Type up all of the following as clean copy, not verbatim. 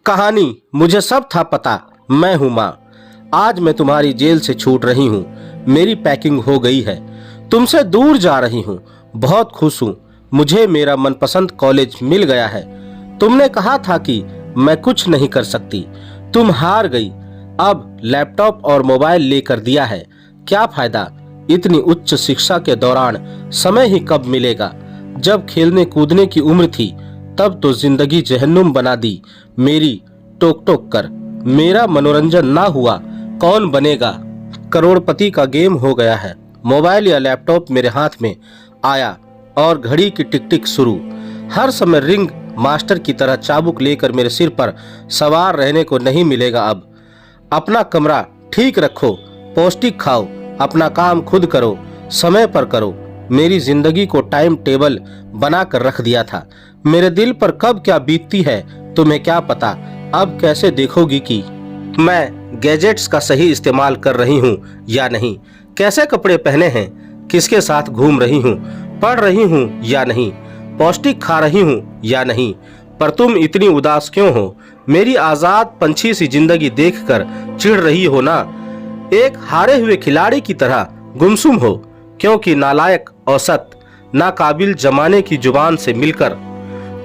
कहानी मुझे सब था पता, मैं हूँ माँ। आज मैं तुम्हारी जेल से छूट रही हूँ। मेरी पैकिंग हो गई है, तुमसे दूर जा रही हूँ। बहुत खुश हूँ, मुझे मेरा मनपसंद कॉलेज मिल गया है। तुमने कहा था कि मैं कुछ नहीं कर सकती, तुम हार गई। अब लैपटॉप और मोबाइल लेकर दिया है, क्या फायदा। इतनी उच्च शिक्षा के दौरान समय ही कब मिलेगा। जब खेलने कूदने की उम्र थी तब तो जिंदगी जहन्नुम बना दी मेरी, टोक टोक कर। मेरा मनोरंजन ना हुआ कौन बनेगा। करोड़पति का गेम हो गया है। मोबाइल या लैपटॉप मेरे हाथ में आया और घड़ी की टिक टिक शुरू। हर समय रिंग मास्टर की तरह चाबुक लेकर मेरे सिर पर सवार रहने को नहीं मिलेगा अब। अपना कमरा ठीक रखो, पौष्टिक खाओ, अपना काम खुद करो, समय पर करो। मेरी जिंदगी को टाइम टेबल बना कर रख दिया था। मेरे दिल पर कब क्या बीतती है तुम्हें क्या पता। अब कैसे देखोगी कि मैं गैजेट्स का सही इस्तेमाल कर रही हूँ या नहीं, कैसे कपड़े पहने हैं, किसके साथ घूम रही हूँ, पढ़ रही हूँ या नहीं, पौष्टिक खा रही हूँ या नहीं। पर तुम इतनी उदास क्यों हो। मेरी आजाद पंछी सी जिंदगी देखकर चिढ़ रही हो ना। एक हारे हुए खिलाड़ी की तरह गुमसुम हो, क्योंकि नालायक, औसत, नाकाबिल जमाने की जुबान से मिलकर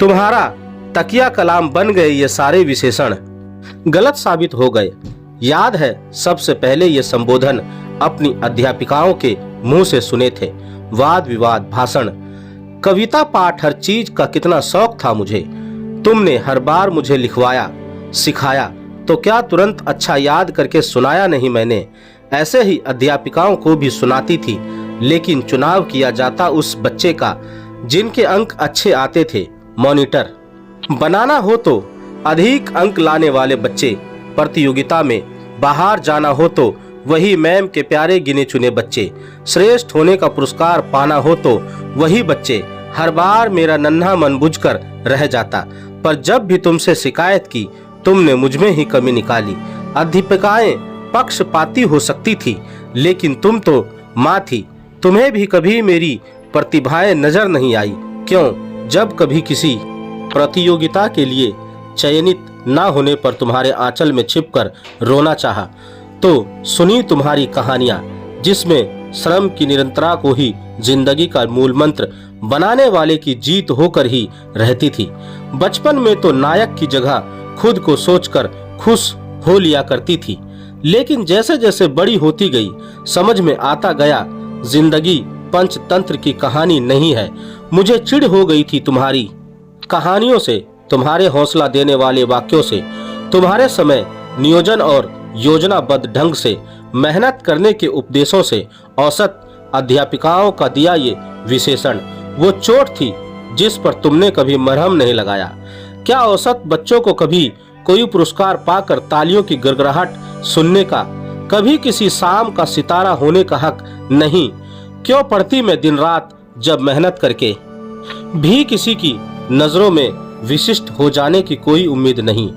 तुम्हारा तकिया कलाम बन गए। ये सारे विशेषण गलत साबित हो गए। याद है सबसे पहले ये संबोधन अपनी अध्यापिकाओं के मुंह से सुने थे। वाद विवाद, भाषण, कविता पाठ, हर चीज का कितना शौक था मुझे। तुमने हर बार मुझे लिखवाया, सिखाया, तो क्या तुरंत अच्छा याद करके सुनाया नहीं मैंने। ऐसे ही अध्यापिकाओं को भी सुनाती थी, लेकिन चुनाव किया जाता उस बच्चे का जिनके अंक अच्छे आते थे। मॉनिटर बनाना हो तो अधिक अंक लाने वाले बच्चे, प्रतियोगिता में बाहर जाना हो तो वही मैम के प्यारे गिने चुने बच्चे, श्रेष्ठ होने का पुरस्कार पाना हो तो वही बच्चे। हर बार मेरा नन्हा मन बुझकर रह जाता, पर जब भी तुमसे शिकायत की तुमने मुझमें ही कमी निकाली। अध्यापिकाएं पक्षपाती हो सकती थी, लेकिन तुम तो माँ थी। तुम्हें भी कभी मेरी प्रतिभाएं नजर नहीं आई क्यों। जब कभी किसी प्रतियोगिता के लिए चयनित ना होने पर तुम्हारे आंचल में छिपकर रोना चाहा, तो सुनी तुम्हारी कहानियां, जिसमें श्रम की निरंतरता को ही जिंदगी का मूल मंत्र बनाने वाले की जीत होकर ही रहती थी। बचपन में तो नायक की जगह खुद को सोचकर खुश हो लिया करती थी, लेकिन जैसे जैसे बड़ी होती गई समझ में आता गया जिंदगी पंचतंत्र की कहानी नहीं है। मुझे चिढ़ हो गई थी तुम्हारी कहानियों से, तुम्हारे हौसला देने वाले वाक्यों से, तुम्हारे समय नियोजन और योजनाबद्ध ढंग से मेहनत करने के उपदेशों से। औसत अध्यापिकाओं का दिया ये विशेषण वो चोट थी जिस पर तुमने कभी मरहम नहीं लगाया। क्या औसत बच्चों को कभी कोई पुरस्कार पाकर तालियों की गड़गड़ाहट सुनने का, कभी किसी शाम का सितारा होने का हक नहीं। क्यों पढ़ती मैं दिन रात जब मेहनत करके भी किसी की नजरों में विशिष्ट हो जाने की कोई उम्मीद नहीं।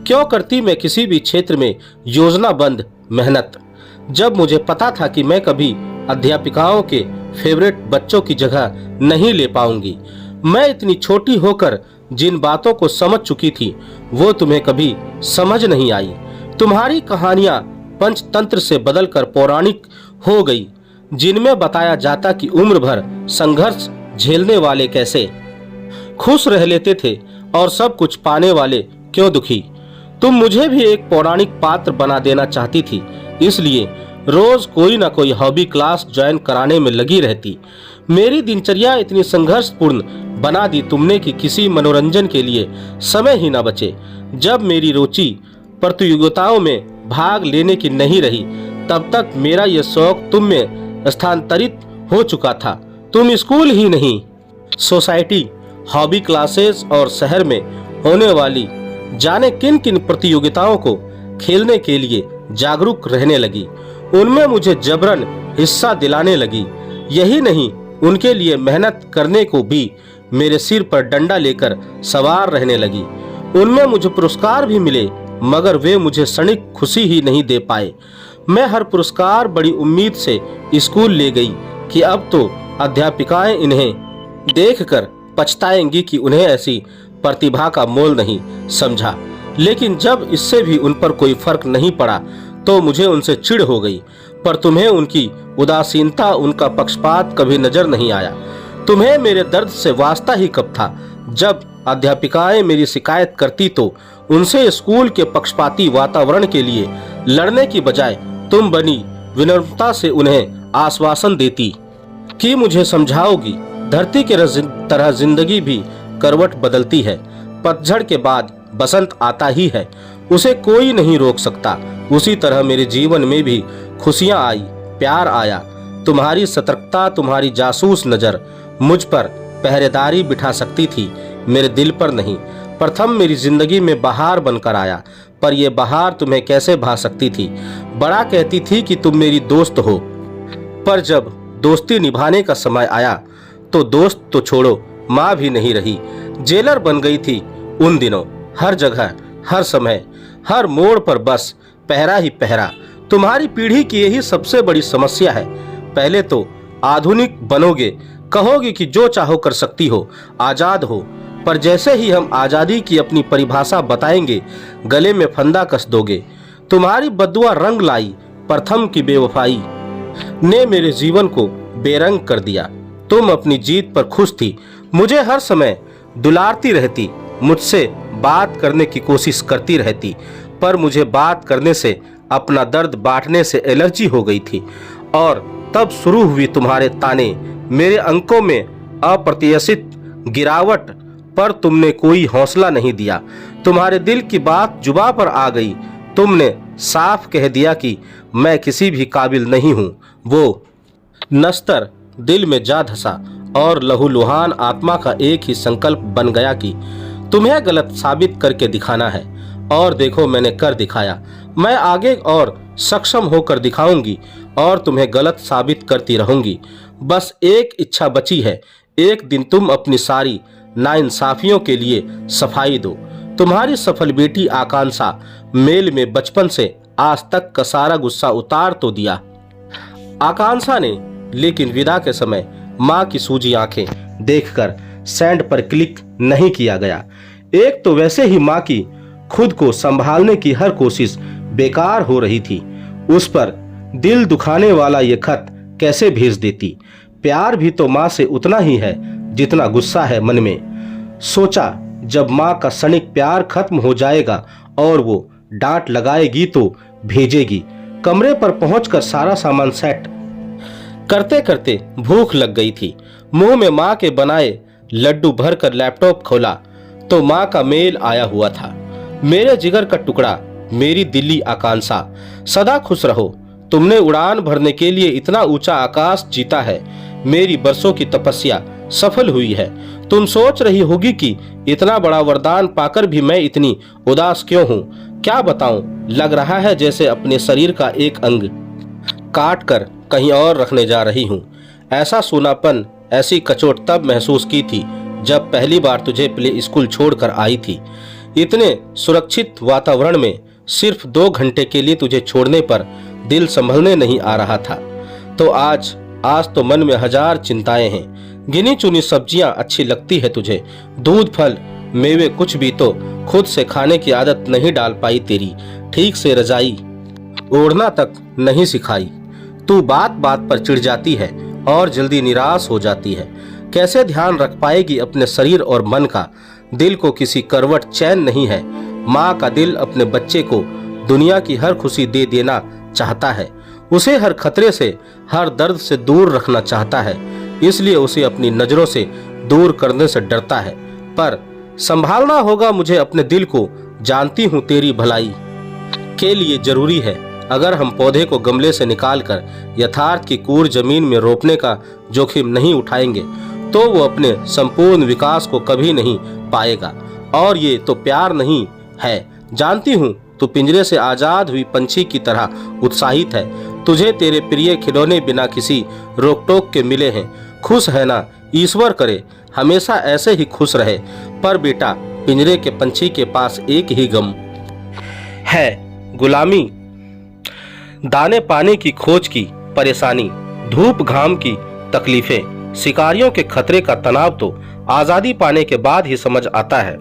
क्यों करती मैं किसी भी क्षेत्र में योजनाबद्ध मेहनत, जब मुझे पता था कि मैं कभी अध्यापिकाओं के फेवरेट बच्चों की जगह नहीं ले पाऊंगी। मैं इतनी छोटी होकर जिन बातों को समझ चुकी थी वो तुम्हें कभी समझ नहीं आई। तुम्हारी कहानियां पंचतंत्र से बदलकर पौराणिक हो गई, जिनमें बताया जाता कि उम्र भर संघर्ष झेलने वाले कैसे खुश रह लेते थे और सब कुछ पाने वाले क्यों दुखी। तुम मुझे भी एक पौराणिक पात्र बना देना चाहती थी, इसलिए रोज कोई ना कोई हॉबी क्लास ज्वाइन कराने में लगी रहती। मेरी दिनचर्या इतनी संघर्षपूर्ण बना दी तुमने कि किसी मनोरंजन के लिए समय ही ना बचे। जब मेरी रुचि प्रतियोगिताओं में भाग लेने की नहीं रही, तब तक मेरा यह शौक तुम में स्थानांतरित हो चुका था। तुम स्कूल ही नहीं, सोसाइटी, हॉबी क्लासेस और शहर में होने वाली जाने किन किन प्रतियोगिताओं को खेलने के लिए जागरूक रहने लगी। उनमें मुझे जबरन हिस्सा दिलाने लगी। यही नहीं, उनके लिए मेहनत करने को भी मेरे सिर पर डंडा लेकर सवार रहने लगी। उनमें मुझे पुरस्कार भी मिले, मगर वे मुझे क्षणिक खुशी ही नहीं दे पाए। मैं हर पुरस्कार बड़ी उम्मीद से स्कूल ले गई कि अब तो अध्यापिकाएं इन्हें देखकर पछताएंगी कि उन्हें ऐसी प्रतिभा का मोल नहीं समझा। लेकिन जब इससे भी उन पर कोई फर्क नहीं पड़ा तो मुझे उनसे चिढ़ हो गई। पर तुम्हें उनकी उदासीनता, उनका पक्षपात कभी नजर नहीं आया। तुम्हें मेरे दर्द से वास्ता ही कब था। जब अध्यापिकाएं मेरी शिकायत करती तो उनसे स्कूल के पक्षपाती वातावरण के लिए लड़ने की बजाय तुम बनी विनम्रता से उन्हें आश्वासन देती कि मुझे समझाओगी। धरती के तरह जिंदगी भी करवट बदलती है। पतझड़ के बाद बसंत आता ही है, उसे कोई नहीं रोक सकता। उसी तरह मेरे जीवन में भी खुशियां आई, प्यार आया। तुम्हारी सतर्कता, तुम्हारी जासूस नजर मुझ पर पहरेदारी बिठा सकती थी, मेरे दिल पर नहीं। प्रथम मेरी जिंदगी में बहार बनकर आया, पर यह बहार तुम्हें कैसे भा सकती थी। बड़ा कहती थी कि तुम मेरी दोस्त हो, पर जब दोस्ती निभाने का समय आया तो दोस्त तो छोड़ो, माँ भी नहीं रही। जेलर बन गई थी उन दिनों। हर जगह, हर समय, हर मोड़ पर बस पहरा ही पहरा। तुम्हारी पीढ़ी की यही सबसे बड़ी समस्या है। पहले तो आधुनिक बनोगे, कहोगे कि जो चाहो कर सकती हो, आजाद हो। पर जैसे ही हम आजादी की अपनी परिभाषा बताएंगे, गले में फंदा कस दोगे। तुम्हारी बद्दुआ रंग लाई। प्रथम की बेवफाई ने मेरे जीवन को बेरंग कर दिया। तुम अपनी जीत पर खुश थी, मुझे हर समय दुलारती रहती, मुझसे बात करने की कोशिश करती रहती। पर मुझे बात करने से, अपना दर्द बांटने से एलर्जी हो गई थी। और तब शुरू हुई तुम्हारे ताने, मेरे अंकों में अप्रत्याशित गिरावट। पर तुमने कोई हौसला नहीं दिया। तुम्हारे दिल की बात जुबां पर आ गई। तुमने साफ कह दिया कि मैं किसी भी काबिल नहीं हूँ। वो नस्तर दिल में जा धसा और लहूलुहान आत्मा का एक ही संकल्प बन गया कि तुम्हें गलत साबित करके दिखाना है। और देखो, मैंने कर दिखाया। मैं आगे और सक्षम होकर दिखाऊंगी और तुम्हें गलत साबित करती रहूंगी। बस एक इच्छा बची है, एक दिन तुम अपनी सारी नाइंसाफियों के लिए सफाई दो। तुम्हारी सफल बेटी आकांक्षा मेल में बचपन से आज तक का सारा गुस्सा उतार तो दिया आकांक्षा ने, लेकिन विदा के समय माँ की सूजी आंखें देखकर सेंड पर क्लिक नहीं किया गया। एक तो वैसे ही माँ की खुद को संभालने की हर कोशिश बेकार हो रही थी, उस पर दिल दुखाने वाला ये खत कैसे भेज देती। प्यार भी तो माँ से उतना ही है जितना गुस्सा है मन में। सोचा, जब माँ का क्षणिक प्यार खत्म हो जाएगा और वो डांट लगाएगी तो भेजेगी। कमरे पर पहुंचकर सारा सामान सेट करते करते भूख लग गई थी। मुंह में माँ के बनाए लड्डू भरकर लैपटॉप खोला तो माँ का मेल आया हुआ था। मेरे जिगर का टुकड़ा, मेरी दिल्ली आकांक्षा, सदा खुश रहो। तुमने उड़ान भरने के लिए इतना ऊंचा आकाश जीता है। मेरी बरसों की तपस्या सफल हुई है। तुम सोच रही होगी कि इतना बड़ा वरदान पाकर भी मैं इतनी उदास क्यों हूँ। क्या बताऊं, लग रहा है जैसे अपने शरीर का एक अंग काट कर कहीं और रखने जा रही हूँ। ऐसा सूनापन, ऐसी कचोट तब महसूस की थी जब पहली बार तुझे प्ले स्कूल छोड़कर आई थी। इतने सुरक्षित वातावरण में सिर्फ 2 घंटे के लिए तुझे छोड़ने पर दिल संभलने नहीं आ रहा था। तो आज तो मन में 1000 चिंताएं हैं। गिनी चुनी सब्जियां अच्छी लगती है तुझे, दूध, फल, मेवे कुछ भी तो खुद से खाने की आदत नहीं डाल पाई तेरी। ठीक से रजाई ओढ़ना तक नहीं सिखाई। तू बात बात पर चिढ़ जाती है और जल्दी निराश हो जाती है। कैसे ध्यान रख पाएगी अपने शरीर और मन का। दिल को किसी करवट चैन नहीं है। माँ का दिल अपने बच्चे को दुनिया की हर खुशी दे देना चाहता है। उसे हर खतरे से, हर दर्द से दूर रखना चाहता है, इसलिए उसे अपनी नजरों से दूर करने से डरता है। पर संभालना होगा मुझे अपने दिल को। जानती हूँ तेरी भलाई के लिए जरूरी है। अगर हम पौधे को गमले से निकालकर यथार्थ की कूर जमीन में रोपने का जोखिम नहीं उठाएंगे तो वो अपने संपूर्ण विकास को कभी नहीं पाएगा। और ये तो प्यार नहीं है। जानती हूँ तू पिंजरे से आजाद हुई पंछी की तरह उत्साहित है। तुझे तेरे प्रिय खिलौने बिना किसी रोक टोक के मिले हैं। खुश है ना? ईश्वर करे हमेशा ऐसे ही खुश रहे। पर बेटा, पिंजरे के पंछी के पास एक ही गम है, गुलामी। दाने पाने की खोज की परेशानी, धूप घाम की तकलीफें, शिकारियों के खतरे का तनाव तो आजादी पाने के बाद ही समझ आता है।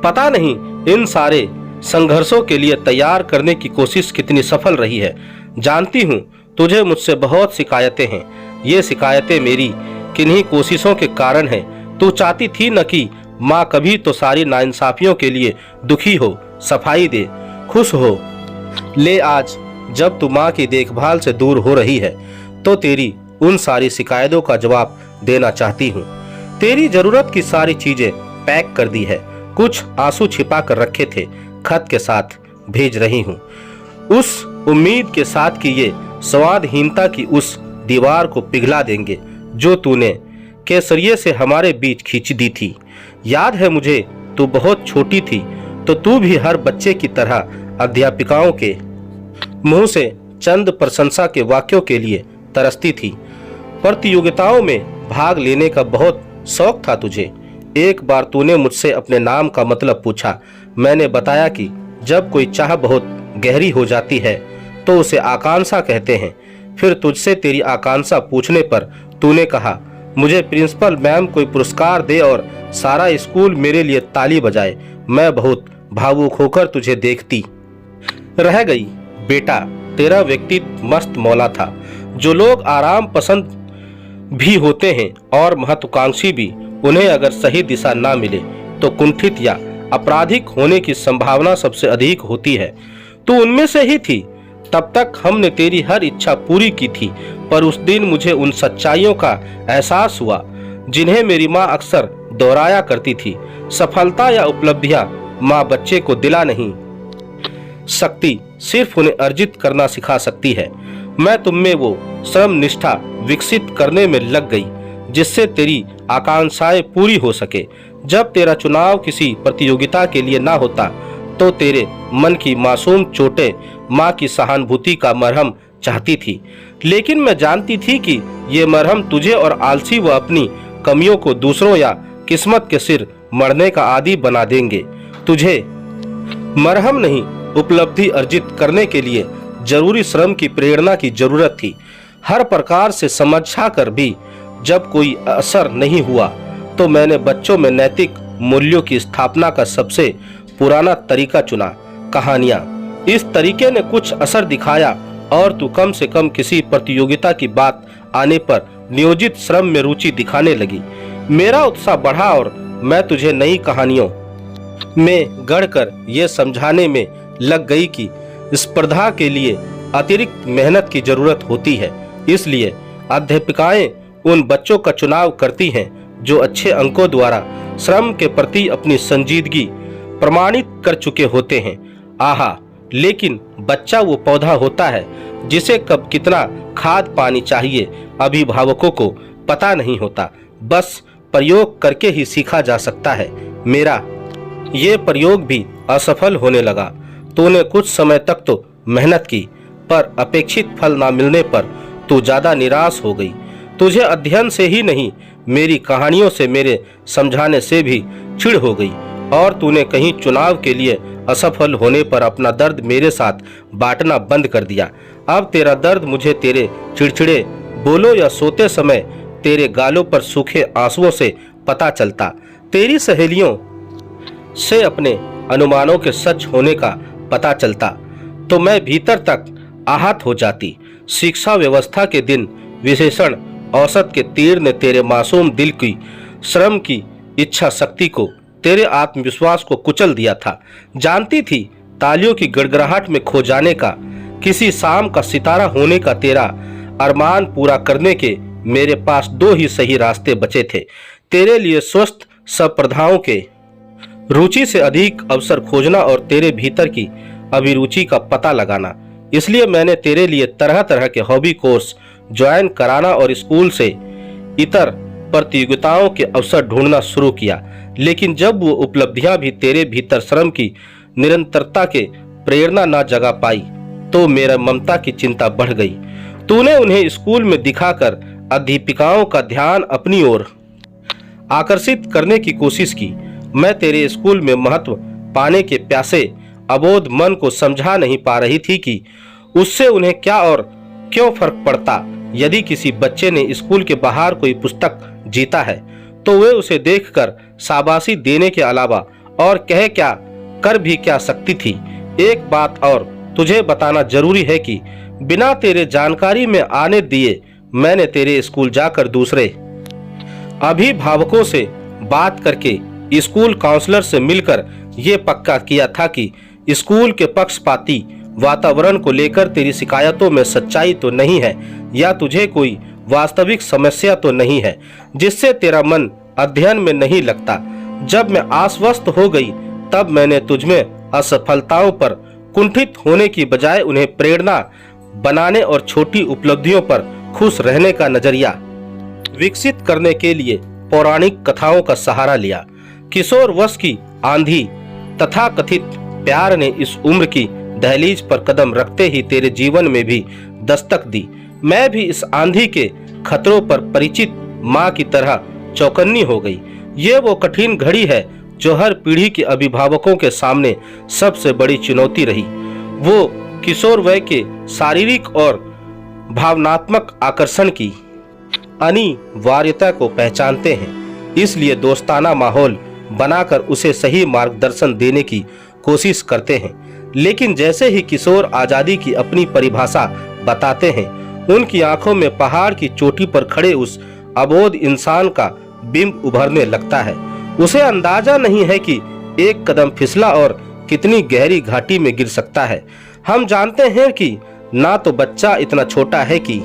पता नहीं इन सारे संघर्षों के लिए तैयार करने की कोशिश कितनी सफल रही है। जानती हूँ तुझे मुझसे बहुत शिकायतें हैं। ये शिकायतें मेरी किन्हीं कोशिशों के कारण हैं। तू चाहती थी न कि माँ कभी तो सारी नाइंसाफियों के लिए दुखी हो, सफाई दे, खुश हो। ले आज जब तू माँ की देखभाल से दूर हो रही है तो तेरी उन सारी शिकायतों का जवाब देना चाहती हूँ। तेरी जरूरत की सारी चीजें पैक कर दी है। कुछ आंसू छिपा कर रखे थे, खत के साथ भेज रही हूँ, उस उम्मीद के साथ कि ये स्वादहीनता की उस दीवार को पिघला देंगे जो तूने केसरिये से हमारे बीच खींच दी थी। याद है मुझे, तू बहुत छोटी थी तो तू भी हर बच्चे की तरह अध्यापिकाओं के मुंह से चंद प्रशंसा के वाक्यों के लिए तरसती थी। प्रतियोगिताओं में भाग लेने का बहुत शौक था तुझे। एक बार तूने मुझसे अपने नाम का मतलब पूछा। मैंने बताया कि जब कोई चाह बहुत गहरी हो जाती है तो उसे आकांक्षा कहते हैं। फिर तुझसे तेरी आकांक्षा पूछने पर तूने कहा, मुझे प्रिंसिपल मैम कोई पुरस्कार दे और सारा स्कूल मेरे लिए ताली बजाए। मैं बहुत भावुक होकर तुझे देखती रह गई। बेटा, तेरा व्यक्तित्व मस्त मौला था। जो लोग आराम पसंद भी होते हैं और महत्वाकांक्षी भी, उन्हें अगर सही दिशा ना मिले तो कुंठित या आपराधिक होने की संभावना सबसे अधिक होती है। तू उनमें से ही थी। तब तक हमने तेरी हर इच्छा पूरी की थी, पर उस दिन मुझे उन सच्चाइयों का एहसास हुआ जिन्हें मेरी माँ अक्सर दोहराया करती थी। सफलता या उपलब्धियां माँ बच्चे को दिला नहीं सकती, सिर्फ उन्हें अर्जित करना सिखा सकती है। मैं तुम में वो श्रम निष्ठा विकसित करने में लग गई जिससे तेरी आकांक्षाएं पूरी हो सके। जब तेरा चुनाव किसी प्रतियोगिता के लिए ना होता तो तेरे मन की मासूम चोटें माँ की सहानुभूति का मरहम चाहती थी, लेकिन मैं जानती थी कि ये मरहम तुझे और आलसी व अपनी कमियों को दूसरों या किस्मत के सिर मरने का आदी बना देंगे। तुझे मरहम नहीं, उपलब्धि अर्जित करने के लिए जरूरी श्रम की प्रेरणा की जरूरत थी। हर प्रकार से समझा कर भी जब कोई असर नहीं हुआ तो मैंने बच्चों में नैतिक मूल्यों की स्थापना का सबसे पुराना तरीका चुना, कहानियां। इस तरीके ने कुछ असर दिखाया और तू कम से कम किसी प्रतियोगिता की बात आने पर नियोजित श्रम में रुचि दिखाने लगी। मेरा उत्साह बढ़ा और मैं तुझे नई कहानियों में गढ़कर ये समझाने में लग गई कि स्पर्धा के लिए अतिरिक्त मेहनत की जरूरत होती है। इसलिए अध्यापिकाएं उन बच्चों का चुनाव करती हैं जो अच्छे अंकों द्वारा श्रम के प्रति अपनी संजीदगी प्रमाणित कर चुके होते हैं। आहा, लेकिन बच्चा वो पौधा होता है जिसे कब कितना खाद पानी चाहिए अभिभावकों को पता नहीं होता। बस प्रयोग करके ही सीखा जा सकता है। मेरा ये प्रयोग भी असफल होने लगा। तूने कुछ समय तक तो मेहनत की, पर अपेक्षित फल ना मिलने पर तू ज्यादा निराश हो गई। तुझे अध्ययन से ही नहीं, मेरी कहानियों से, मेरे समझाने से भी चिढ़ हो गई और तूने कहीं चुनाव के लिए असफल होने पर अपना दर्द मेरे साथ बांटना बंद कर दिया। अब तेरा दर्द मुझे तेरे चिड़चिड़े बोलो या सोते समय तेरे गालों पर सूखे आंसुओं से पता चलता। तेरी सहेलियों से अपने अनुमानों के सच होने का पता चलता तो मैं भीतर तक आहत हो जाती। शिक्षा व्यवस्था के दिन विशेषण औसत के तीर ने तेरे मासूम दिल की श्रम की इच्छा शक्ति को, तेरे आत्मविश्वास को कुचल दिया था। जानती थी तालियों की गड़गड़ाहट में खो जाने का, किसी शाम का सितारा होने का तेरा अरमान पूरा करने के मेरे पास दो ही सही रास्ते बचे थे। तेरे लिए स्वस्थ स्पर्धाओं के रुचि से अधिक अवसर खोजना और तेरे भीतर की अभिरुचि का पता लगाना। इसलिए मैंने तेरे लिए तरह तरह के हॉबी कोर्स ज्वाइन कराना और स्कूल से इतर प्रतियोगिताओं के अवसर ढूंढना शुरू किया। लेकिन जब वो उपलब्धियां भी तेरे भीतर श्रम की निरंतरता के प्रेरणा न जगा पाई तो मेरा ममता की चिंता बढ़ गई। तूने उन्हें स्कूल में दिखाकर अध्यापिकाओं का ध्यान अपनी ओर आकर्षित करने की कोशिश की। मैं तेरे स्कूल में महत्व पाने के प्यासे अबोध मन को समझा नहीं पा रही थी कि उससे उन्हें क्या और क्यों फर्क पड़ता। यदि किसी बच्चे ने स्कूल के बाहर कोई पुस्तक जीता है तो वे उसे देखकर शाबाशी देने के अलावा और कह क्या कर भी क्या सकती थी। एक बात और तुझे बताना जरूरी है कि बिना तेरे जानकारी में आने दिए मैंने तेरे स्कूल जाकर दूसरे अभिभावकों से बात करके स्कूल काउंसलर से मिलकर ये पक्का किया था कि स्कूल के पक्षपाती वातावरण को लेकर तेरी शिकायतों में सच्चाई तो नहीं है या तुझे कोई वास्तविक समस्या तो नहीं है जिससे तेरा मन अध्ययन में नहीं लगता। जब मैं आश्वस्त हो गई तब मैंने तुझमें असफलताओं पर कुंठित होने की बजाय उन्हें प्रेरणा बनाने और छोटी उपलब्धियों पर खुश रहने का नजरिया विकसित करने के लिए पौराणिक कथाओं का सहारा लिया। किशोर वश की आंधी तथा कथित प्यार ने इस उम्र की दहलीज पर कदम रखते ही तेरे जीवन में भी दस्तक दी। मैं भी इस आंधी के खतरों पर परिचित माँ की तरह चौकन्नी हो गई। ये वो कठिन घड़ी है जो हर पीढ़ी के अभिभावकों के सामने सबसे बड़ी चुनौती रही। वो किशोर वय के शारीरिक और भावनात्मक आकर्षण की अनिवार्यता को पहचानते हैं, इसलिए दोस्ताना माहौल बनाकर उसे सही मार्गदर्शन देने की कोशिश करते हैं। लेकिन जैसे ही किशोर आजादी की अपनी परिभाषा बताते हैं, उनकी आंखों में पहाड़ की चोटी पर खड़े उस अबोध इंसान का बिंब उभरने लगता है। उसे अंदाजा नहीं है कि एक कदम फिसला और कितनी गहरी घाटी में गिर सकता है। हम जानते हैं कि ना तो बच्चा इतना छोटा है कि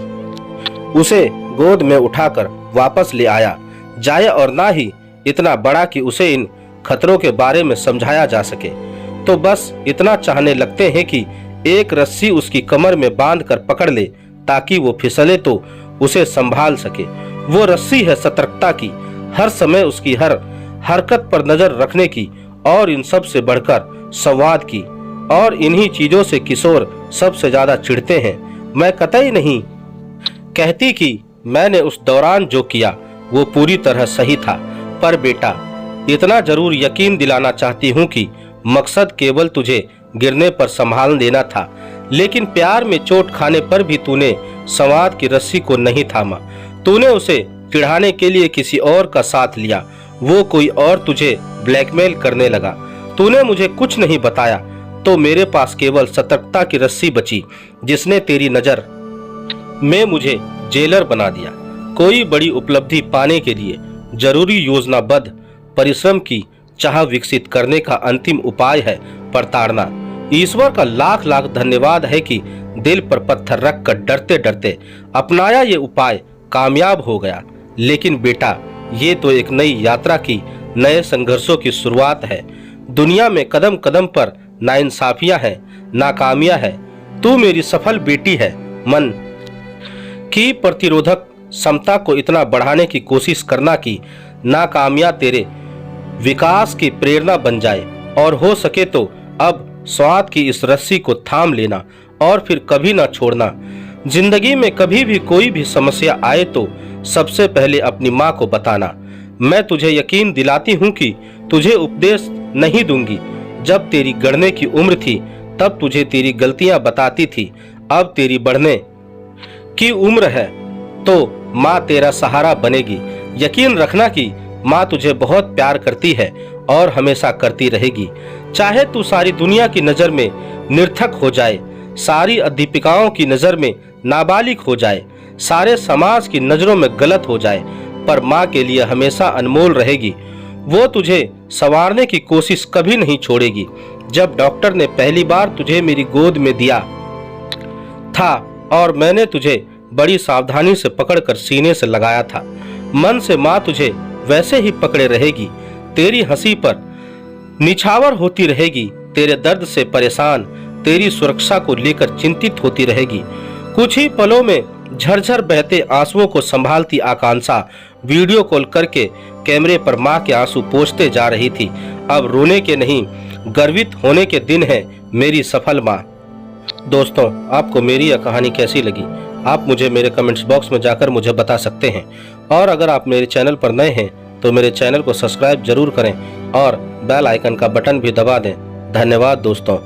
उसे गोद में उठाकर वापस ले आया जाए और ना ही इतना बड़ा कि उसे इन खतरों के बारे में समझाया जा सके। तो बस इतना चाहने लगते हैं कि एक रस्सी उसकी कमर में बांध कर पकड़ ले ताकि वो फिसले तो उसे संभाल सके। वो रस्सी है सतर्कता की, हर समय उसकी हर हरकत पर नजर रखने की और इन सब से बढ़कर संवाद की। और इन्हीं चीजों से किशोर सबसे ज्यादा चिढ़ते हैं। मैं कतई नहीं कहती कि मैंने उस दौरान जो किया वो पूरी तरह सही था, पर बेटा इतना जरूर यकीन दिलाना चाहती हूँ कि मकसद केवल तुझे गिरने पर संभाल देना था। लेकिन प्यार में चोट खाने पर भी तूने संवाद की रस्सी को नहीं थामा। तूने उसे चिढ़ाने के लिए किसी और का साथ लिया। वो कोई और तुझे ब्लैकमेल करने लगा। तूने मुझे कुछ नहीं बताया तो मेरे पास केवल सतर्कता की रस्सी बची जिसने तेरी नजर में मुझे जेलर बना दिया। कोई बड़ी उपलब्धि पाने के लिए जरूरी योजनाबद्ध परिश्रम की चाह विकसित करने का अंतिम उपाय है प्रताड़ना। ईश्वर का लाख लाख धन्यवाद है कि दिल पर पत्थर रखकर डरते डरते अपनाया ये उपाय कामयाब हो गया। लेकिन बेटा ये तो एक नई यात्रा की नए संघर्षों की शुरुआत है। दुनिया में कदम कदम पर नाइंसाफियां हैं, नाकामियां हैं। तू मेरी सफल बेटी है। मन की प्रतिरोधक क्षमता को इतना बढ़ाने की कोशिश करना कि नाकामियां तेरे विकास की प्रेरणा बन जाए और हो सके तो अब स्वाद की इस रस्सी को थाम लेना और फिर कभी ना छोड़ना। जिंदगी में कभी भी कोई भी समस्या आए तो सबसे पहले अपनी माँ को बताना। मैं तुझे यकीन दिलाती हूँ कि तुझे उपदेश नहीं दूंगी। जब तेरी गढ़ने की उम्र थी तब तुझे तेरी गलतियां बताती थी। अब तेरी बढ़ने की उम्र है तो माँ तेरा सहारा बनेगी। यकीन रखना कि माँ तुझे बहुत प्यार करती है और हमेशा करती रहेगी। चाहे तू सारी दुनिया की नजर में निर्थक हो जाए, सारी अध्यापिकाओं की नजर में नाबालिग हो जाए, सारे समाज की नजरों में गलत हो जाए, पर माँ के लिए हमेशा अनमोल रहेगी। वो तुझे संवारने की कोशिश कभी नहीं छोड़ेगी। जब डॉक्टर ने पहली बार तुझे मेरी गोद में दिया था और मैंने तुझे बड़ी सावधानी से पकड़कर सीने से लगाया था, मन से माँ तुझे वैसे ही पकड़े रहेगी। तेरी हंसी पर निछावर होती रहेगी, तेरे दर्द से परेशान, तेरी सुरक्षा को लेकर चिंतित होती रहेगी। कुछ ही पलों में झरझर बहते आंसुओं को संभालती आकांक्षा वीडियो कॉल करके कैमरे पर माँ के आंसू पोंछते जा रही थी। अब रोने के नहीं, गर्वित होने के दिन है मेरी सफल माँ। दोस्तों, आपको मेरी यह कहानी कैसी लगी आप मुझे मेरे कमेंट्स बॉक्स में जाकर मुझे बता सकते हैं। और अगर आप मेरे चैनल पर नए हैं तो मेरे चैनल को सब्सक्राइब जरूर करें और बेल आइकन का बटन भी दबा दें। धन्यवाद दोस्तों।